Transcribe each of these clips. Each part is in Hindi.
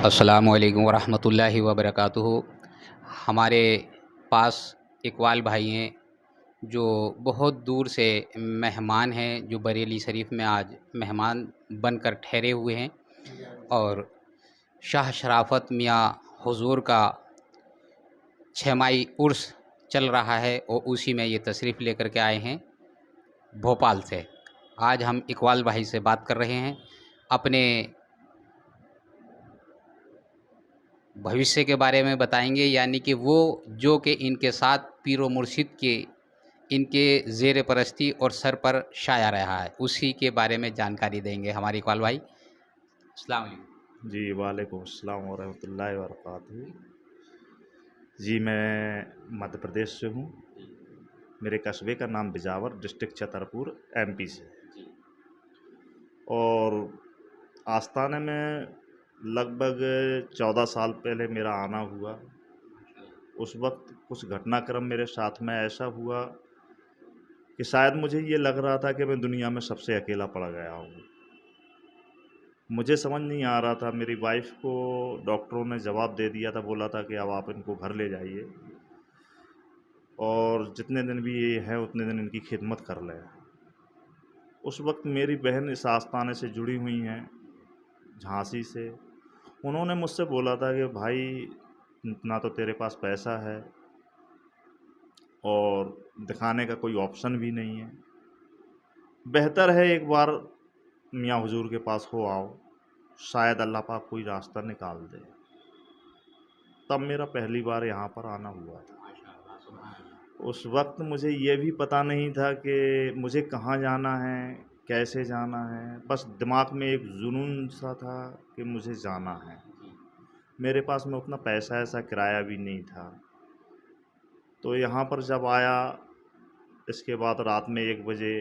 अस्सलामुअलैकुम वरहमतुल्लाहि वबरकातुहू। हमारे पास इकबाल भाई हैं जो बहुत दूर से मेहमान हैं, जो बरेली शरीफ में आज मेहमान बनकर ठहरे हुए हैं और शाह शराफत मियाँ हुज़ूर का छमाही उर्स चल रहा है और उसी में ये तशरीफ़ लेकर के आए हैं भोपाल से। आज हम इकबाल भाई से बात कर रहे हैं अपने भविष्य के बारे में बताएंगे, यानी कि वो जो कि इनके साथ पीर व मुर्शिद के इनके ज़ेर परस्ती और सर पर छाया रहा है, उसी के बारे में जानकारी देंगे हमारे इकबाल भाई। अस्सलाम वालेकुम। जी, वालेकुम अस्सलाम वरहमतुल्लाहि वबरकातुहू। जी, मैं मध्य प्रदेश से हूँ। मेरे कस्बे का नाम बिजावर, डिस्ट्रिक्ट छतरपुर, एमपी से। और आस्ताने में लगभग 14 साल पहले मेरा आना हुआ। उस वक्त कुछ घटनाक्रम मेरे साथ में ऐसा हुआ कि शायद मुझे ये लग रहा था कि मैं दुनिया में सबसे अकेला पड़ गया हूँ। मुझे समझ नहीं आ रहा था। मेरी वाइफ़ को डॉक्टरों ने जवाब दे दिया था, बोला था कि अब आप इनको घर ले जाइए और जितने दिन भी ये है उतने दिन इनकी खिदमत कर लें। उस वक्त मेरी बहन इस आस्ताने से जुड़ी हुई हैं, झांसी से। उन्होंने मुझसे बोला था कि भाई, ना तो तेरे पास पैसा है और दिखाने का कोई ऑप्शन भी नहीं है। बेहतर है एक बार मियाँ हुजूर के पास हो आओ, शायद अल्लाह पाक कोई रास्ता निकाल दे। तब मेरा पहली बार यहाँ पर आना हुआ था। उस वक्त मुझे ये भी पता नहीं था कि मुझे कहाँ जाना है, कैसे जाना है। बस दिमाग में एक जुनून सा था कि मुझे जाना है। मेरे पास में उतना पैसा ऐसा किराया भी नहीं था। तो यहाँ पर जब आया, इसके बाद रात में 1 बजे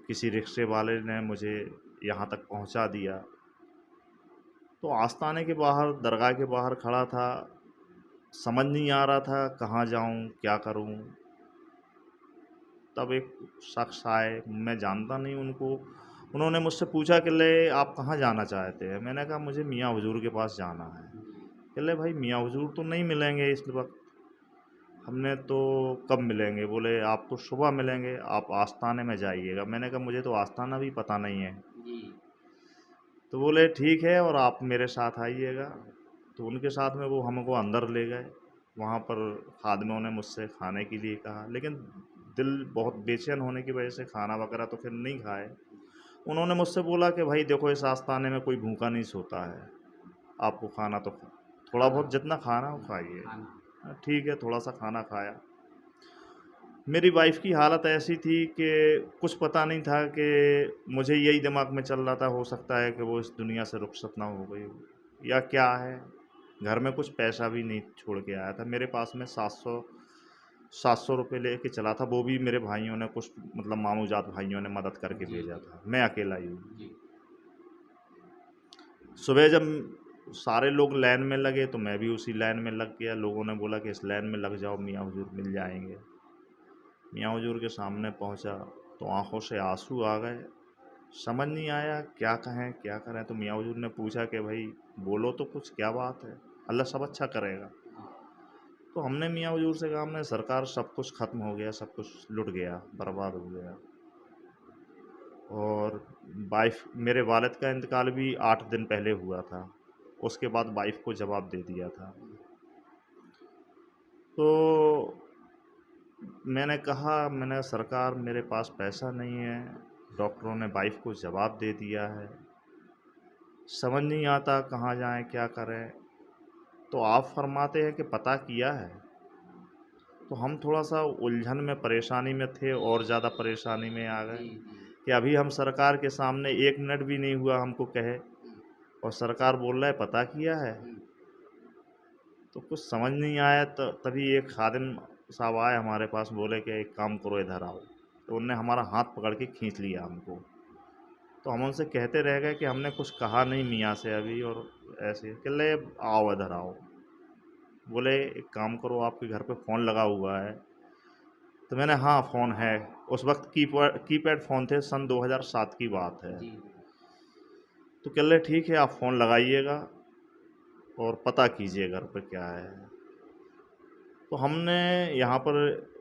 किसी रिक्शे वाले ने मुझे यहाँ तक पहुँचा दिया। तो आस्ताने के बाहर, दरगाह के बाहर खड़ा था। समझ नहीं आ रहा था कहाँ जाऊँ, क्या करूँ। तब एक शख्स आए, मैं जानता नहीं उनको। उन्होंने मुझसे पूछा कि ले आप कहाँ जाना चाहते हैं। मैंने कहा मुझे मियाँ हुजूर के पास जाना है। कि ले भाई, मियाँ हुजूर तो नहीं मिलेंगे इस वक्त। हमने तो कब मिलेंगे? बोले आपको सुबह मिलेंगे, आप आस्ताने में जाइएगा। मैंने कहा मुझे तो आस्ताना भी पता नहीं है। तो बोले ठीक है और आप मेरे साथ आइएगा। तो उनके साथ में वो हमको अंदर ले गए। वहाँ पर खादिमों ने मुझसे खाने के लिए कहा, लेकिन दिल बहुत बेचैन होने की वजह से खाना वगैरह तो फिर नहीं खाए। उन्होंने मुझसे बोला कि भाई देखो, इस आस्ताने में कोई भूखा नहीं सोता है, आपको खाना तो थोड़ा बहुत जितना खाना हो खाइए। ठीक है, थोड़ा सा खाना खाया। मेरी वाइफ़ की हालत ऐसी थी कि कुछ पता नहीं था कि मुझे यही दिमाग में चल रहा था, हो सकता है कि वो इस दुनिया से रुखसत ना हो गई हो या क्या है। घर में कुछ पैसा भी नहीं छोड़ के आया था। मेरे पास में 700 रुपये लेके चला था। वो भी मेरे भाइयों ने कुछ, मतलब मामूजात भाइयों ने मदद करके भेजा था। मैं अकेला ही हूँ। सुबह जब सारे लोग लाइन में लगे तो मैं भी उसी लाइन में लग गया। लोगों ने बोला कि इस लाइन में लग जाओ, मियाँ हुजूर मिल जाएंगे। मियाँ हुजूर के सामने पहुंचा तो आंखों से आंसू आ गए। समझ नहीं आया क्या कहें क्या करें। तो मियाँ हुजूर ने पूछा कि भाई बोलो तो कुछ, क्या बात है, अल्लाह सब अच्छा करेगा। तो हमने मियाँ हुजूर से कहा, हमने सरकार सब कुछ ख़त्म हो गया, सब कुछ लुट गया, बर्बाद हो गया। और वाइफ़, मेरे वालिद का इंतकाल भी 8 दिन पहले हुआ था। उसके बाद वाइफ़ को जवाब दे दिया था। तो मैंने कहा, मैंने सरकार मेरे पास पैसा नहीं है, डॉक्टरों ने वाइफ़ को जवाब दे दिया है, समझ नहीं आता कहाँ जाएं क्या करें। तो आप फरमाते हैं कि पता किया है। तो हम थोड़ा सा उलझन में, परेशानी में थे और ज़्यादा परेशानी में आ गए कि अभी हम सरकार के सामने 1 मिनट भी नहीं हुआ हमको कहे और सरकार बोल रहा है पता किया है। तो कुछ समझ नहीं आया। तो तभी एक खादिम साहब आए हमारे पास, बोले कि एक काम करो, इधर आओ। तो उनने हमारा हाथ पकड़ के खींच लिया हमको। तो हम उनसे कहते रह गए कि हमने कुछ कहा नहीं मियाँ से अभी, और ऐसे कि ले आओ इधर आओ। बोले एक काम करो, आपके घर पे फ़ोन लगा हुआ है। तो मैंने, हाँ फ़ोन है। उस वक्त कीपैड फ़ोन थे, सन 2007 की बात है। तो कह ले ठीक है, आप फ़ोन लगाइएगा। और पता कीजिए घर पे क्या है। तो हमने यहाँ पर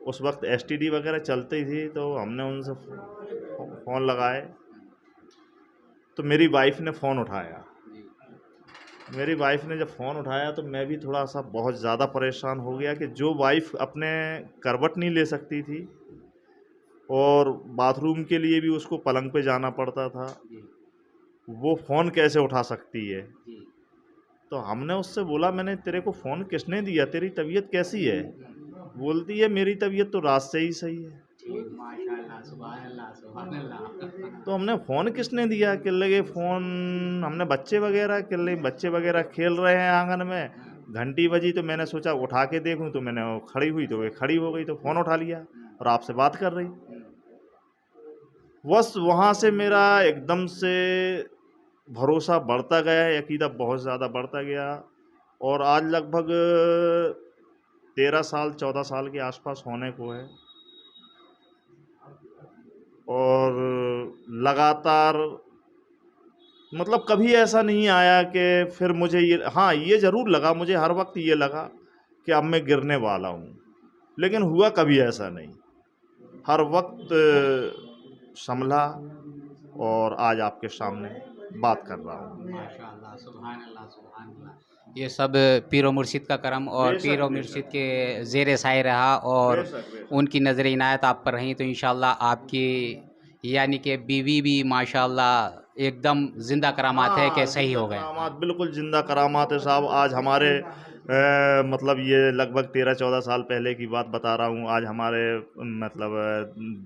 उस वक्त एसटीडी वगैरह चलती थी, तो हमने उनसे फ़ोन लगाए, तो मेरी वाइफ ने फ़ोन उठाया। मेरी वाइफ ने जब फ़ोन उठाया तो मैं भी थोड़ा सा बहुत ज़्यादा परेशान हो गया कि जो वाइफ अपने करवट नहीं ले सकती थी और बाथरूम के लिए भी उसको पलंग पे जाना पड़ता था, वो फ़ोन कैसे उठा सकती है। तो हमने उससे बोला, मैंने तेरे को फ़ोन किसने दिया, तेरी तबीयत कैसी है? बोलती है मेरी तबीयत तो रात से ही सही है। माशाल्लाह, सुभान अल्लाह, सुभान अल्लाह। तो हमने फ़ोन किसने दिया? कह लगे फ़ोन हमने बच्चे वगैरह, कह लगे बच्चे वगैरह खेल रहे हैं आंगन में, घंटी बजी तो मैंने सोचा उठा के देखूं, तो मैंने वो खड़ी हुई तो वे खड़ी हो गई, तो फ़ोन उठा लिया और आपसे बात कर रही। बस वहाँ से मेरा एकदम से भरोसा बढ़ता गया, अकीदा बहुत ज़्यादा बढ़ता गया, और आज लगभग 13 साल 14 साल के आसपास होने को है। और लगातार मतलब कभी ऐसा नहीं आया कि फिर मुझे ये, हाँ ये ज़रूर लगा, मुझे हर वक्त ये लगा कि अब मैं गिरने वाला हूँ, लेकिन हुआ कभी ऐसा नहीं। हर वक्त संभला और आज आपके सामने बात कर रहा हूँ। माशाल्लाह, सुभान अल्लाह, सुभान अल्लाह। ये सब पीर व मुर्शिद का करम और बेशक, पीर व बेशक। मुर्शिद के ज़ेर साए रहा और बेशक, बेशक। उनकी नज़र इनायत आप पर रही, तो इंशाल्लाह आपकी यानी कि बीवी भी माशाल्लाह एकदम ज़िंदा करामात है कि हाँ, सही जिंदा हो गए। करामात, बिल्कुल जिंदा करामात है साहब। आज हमारे मतलब ये लगभग 13-14 साल पहले की बात बता रहा हूँ। आज हमारे मतलब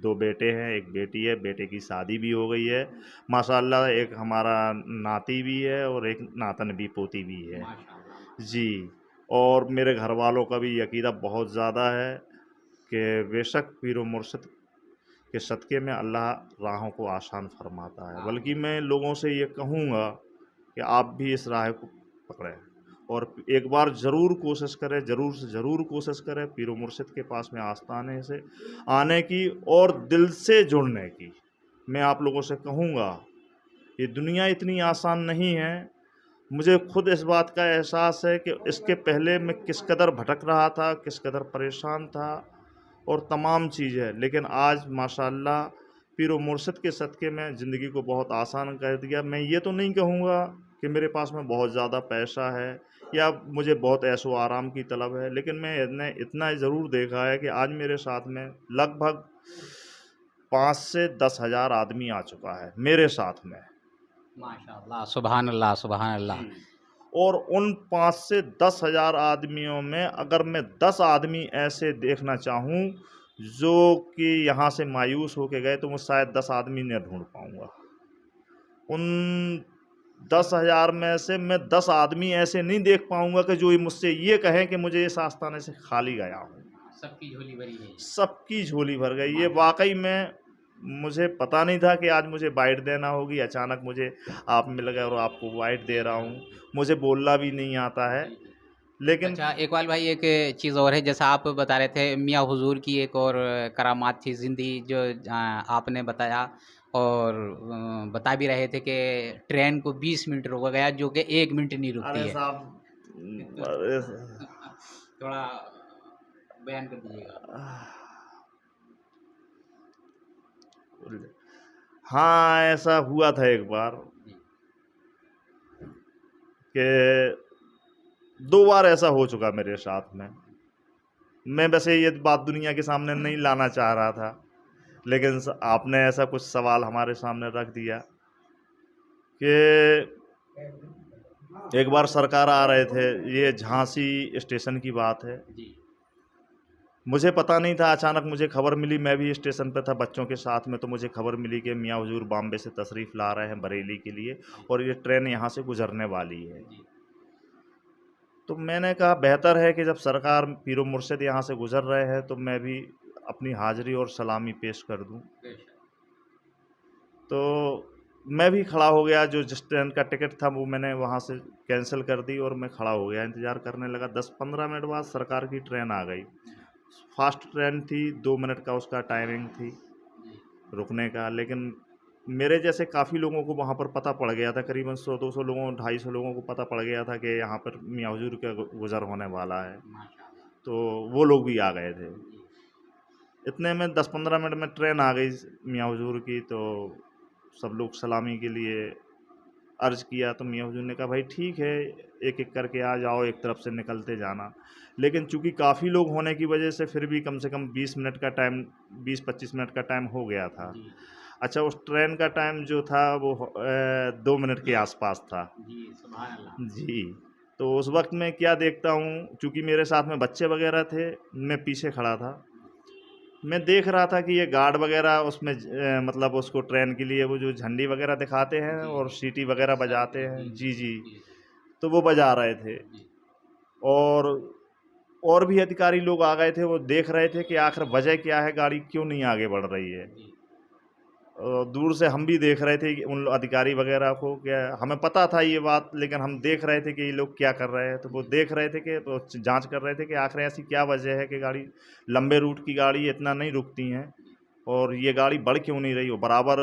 2 बेटे हैं, 1 बेटी है। बेटे की शादी भी हो गई है माशाल्लाह। एक हमारा नाती भी है और एक नातन भी, पोती भी है माशाल्लाह। जी। और मेरे घर वालों का भी अकीदा बहुत ज़्यादा है कि बेशक पीर व मुर्शिद के सदक़े में अल्लाह राहों को आसान फरमाता है। बल्कि मैं लोगों से ये कहूँगा कि आप भी इस राह को पकड़ें और एक बार ज़रूर कोशिश करें, ज़रूर से ज़रूर कोशिश करें पीर व मुर्शिद के पास में आस्ताने से आने की और दिल से जुड़ने की। मैं आप लोगों से कहूँगा, ये दुनिया इतनी आसान नहीं है। मुझे खुद इस बात का एहसास है कि इसके पहले मैं किस कदर भटक रहा था, किस कदर परेशान था और तमाम चीज़ें, लेकिन आज माशाल्लाह पीर व मुर्शिद के सदक़े में ज़िंदगी को बहुत आसान कर दिया। मैं ये तो नहीं कहूँगा कि मेरे पास में बहुत ज़्यादा पैसा है या मुझे बहुत ऐशो आराम की तलब है, लेकिन मैंने इतना ज़रूर देखा है कि आज मेरे साथ में लगभग 5 से 10 हज़ार आदमी आ चुका है मेरे साथ में। माशाल्लाह, सुभान अल्लाह, सुभान अल्लाह। जी। और उन 5 से 10 हज़ार आदमियों में अगर मैं 10 आदमी ऐसे देखना चाहूँ जो कि यहाँ से मायूस होके गए, तो मैं शायद 10 आदमी नहीं ढूँढ पाऊँगा। उन 10 हज़ार में से मैं 10 आदमी ऐसे नहीं देख पाऊँगा कि जो मुझसे ये कहें कि मुझे इस आस्थाने से खाली गया हूँ। सबकी झोली भरी गई। सबकी झोली भर गई। ये वाक़ई में मुझे पता नहीं था कि आज मुझे बाइट देना होगी। अचानक मुझे आप मिल गए और आपको बाइट दे रहा हूँ। मुझे बोलना भी नहीं आता है, लेकिन अच्छा इकबाल भाई, एक चीज़ और है, जैसा आप बता रहे थे मियाँ हुजूर की एक और करामात थी ज़िंदगी जो आपने बताया, और बता भी रहे थे कि ट्रेन को 20 मिनट रोका गया जो कि 1 मिनट नहीं रुकती अरे है। साहब अरे थोड़ा बयान कर दीजिएगा। हाँ, ऐसा हुआ था एक बार जी। कि 2 बार ऐसा हो चुका मेरे साथ में। मैं वैसे ये बात दुनिया के सामने नहीं लाना चाह रहा था, लेकिन आपने ऐसा कुछ सवाल हमारे सामने रख दिया कि एक बार सरकार आ रहे थे, ये झांसी स्टेशन की बात है। जी। मुझे पता नहीं था, अचानक मुझे खबर मिली, मैं भी स्टेशन पे था बच्चों के साथ में, तो मुझे खबर मिली कि मियाँ हुजूर बॉम्बे से तशरीफ़ ला रहे हैं बरेली के लिए और ये ट्रेन यहाँ से गुजरने वाली है। तो मैंने कहा बेहतर है कि जब सरकार पीर व मुर्शिद यहाँ से गुज़र रहे हैं तो मैं भी अपनी हाज़िरी और सलामी पेश कर दूँ। तो मैं भी खड़ा हो गया, जो जिस ट्रेन का टिकट था वो मैंने वहाँ से कैंसिल कर दी और मैं खड़ा हो गया, इंतज़ार करने लगा। 10-15 मिनट बाद सरकार की ट्रेन आ गई। फास्ट ट्रेन थी, 2 मिनट का उसका टाइमिंग थी रुकने का, लेकिन मेरे जैसे काफ़ी लोगों को वहाँ पर पता पड़ गया था, करीबन 100-200 लोगों 250 लोगों को पता पड़ गया था कि यहाँ पर मियाँ हुजूर का गुज़र होने वाला है, माशाल्लाह। तो वो लोग भी आ गए थे। जी, इतने में 10-15 मिनट में ट्रेन आ गई मियाँ हुजूर की, तो सब लोग सलामी के लिए अर्ज़ किया, तो मियाँ हुजूर ने कहा भाई ठीक है, एक-एक करके आ जाओ, एक तरफ से निकलते जाना। लेकिन चूँकि काफ़ी लोग होने की वजह से फिर भी कम से कम 20 मिनट का टाइम 20-25 मिनट का टाइम हो गया था। जी, अच्छा, उस ट्रेन का टाइम जो था वो 2 मिनट के आस-पास था। जी, सुभान अल्लाह। जी, तो उस वक़्त मैं क्या देखता हूँ, चूँकि मेरे साथ में बच्चे वग़ैरह थे, मैं पीछे खड़ा था। मैं देख रहा था कि ये गार्ड वग़ैरह उसमें मतलब उसको ट्रेन के लिए वो जो झंडी वग़ैरह दिखाते हैं जी, और जी, सीटी वग़ैरह सर बजाते पे हैं। जी, जी, जी, जी, तो वो बजा रहे थे। जी, और और भी अधिकारी लोग आ गए थे, वो देख रहे थे कि आखिर वजह क्या है, गाड़ी क्यों नहीं आगे बढ़ रही है। जी, दूर से हम भी देख रहे थे कि उन अधिकारी वगैरह को, क्या हमें पता था ये बात, लेकिन हम देख रहे थे कि ये लोग क्या कर रहे हैं। तो वो जी, देख रहे थे कि वो जांच कर रहे थे कि आखिर ऐसी क्या वजह है कि गाड़ी, लंबे रूट की गाड़ी इतना नहीं रुकती हैं जी, और ये गाड़ी बढ़ क्यों नहीं रही हो। बराबर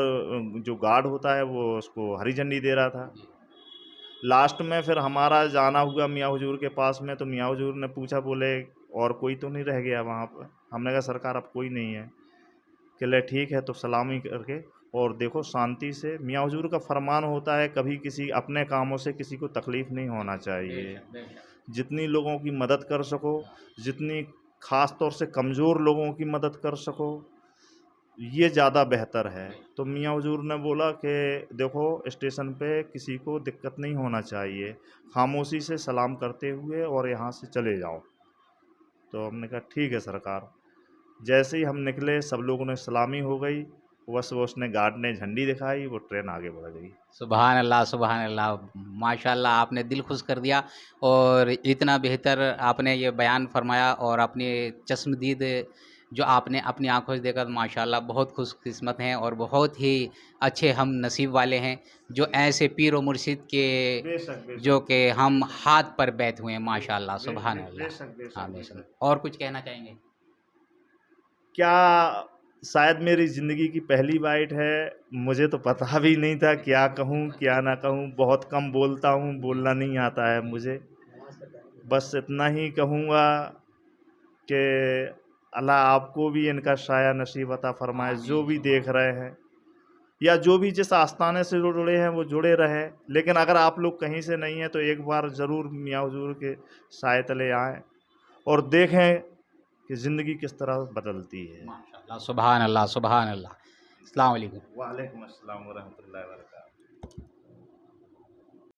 जो गार्ड होता है वो उसको हरी झंडी दे रहा था। जी, लास्ट में फिर हमारा जाना हुआ मियाँ हुजूर के पास में, तो मियाँ हुजूर ने पूछा, बोले और कोई तो नहीं रह गया वहाँ पर। हमने कहा सरकार अब कोई नहीं है। चले ठीक है, तो सलामी करके और देखो शांति से, मियाँ हुजूर का फरमान होता है कभी किसी अपने कामों से किसी को तकलीफ़ नहीं होना चाहिए। बेशक, बेशक। जितनी लोगों की मदद कर सको, जितनी ख़ास तौर से कमज़ोर लोगों की मदद कर सको, ये ज़्यादा बेहतर है। तो मियाँ हुजूर ने बोला कि देखो स्टेशन पे किसी को दिक्कत नहीं होना चाहिए, खामोशी से सलाम करते हुए और यहाँ से चले जाओ। तो हमने कहा ठीक है सरकार। जैसे ही हम निकले, सब लोगों ने सलामी हो गई, बस वो उसने गार्ड ने झंडी दिखाई, वो ट्रेन आगे बढ़ गई। सुभान अल्लाह, सुभान अल्लाह। माशाल्लाह, आपने दिल खुश कर दिया और इतना बेहतर आपने ये बयान फ़रमाया और अपनी चश्मदीद जो आपने अपनी आँखों से देखा, माशाल्लाह बहुत खुशकिस्मत हैं और बहुत ही अच्छे हम नसीब वाले हैं, जो ऐसे पीर और मुर्शिद के बेशक, जो बेशक। कि हम हाथ पर बैठ हुए हैं, बे माशाल्लाह, बे सुभान बे अल्लाह। बेशक, हाँ, बेशक, बेशक। बेशक। और कुछ कहना चाहेंगे? क्या शायद मेरी ज़िंदगी की पहली बाइट है, मुझे तो पता भी नहीं था क्या कहूँ, क्या ना कहूँ। बहुत कम बोलता हूँ, जी, बोलना नहीं आता है जी। मुझे। बस इतना ही कहूँगा कि अल्लाह आपको भी इनका साया नसीब अता फ़रमाए, जो आमीन, भी सुभान देख रहे हैं या जो भी जिस आस्थाने से जुड़े हैं वो जुड़े रहें। लेकिन अगर आप लोग कहीं से नहीं हैं तो एक बार ज़रूर मियाँ हुजूर के साए तले आएँ और देखें कि ज़िंदगी किस तरह बदलती है। माशाल्लाह, सुभान अल्लाह, सुभान अल्लाह। अस्सलाम वालेकुम। वालेकुम अस्सलाम व रहमतुल्लाहि व बरकातहू।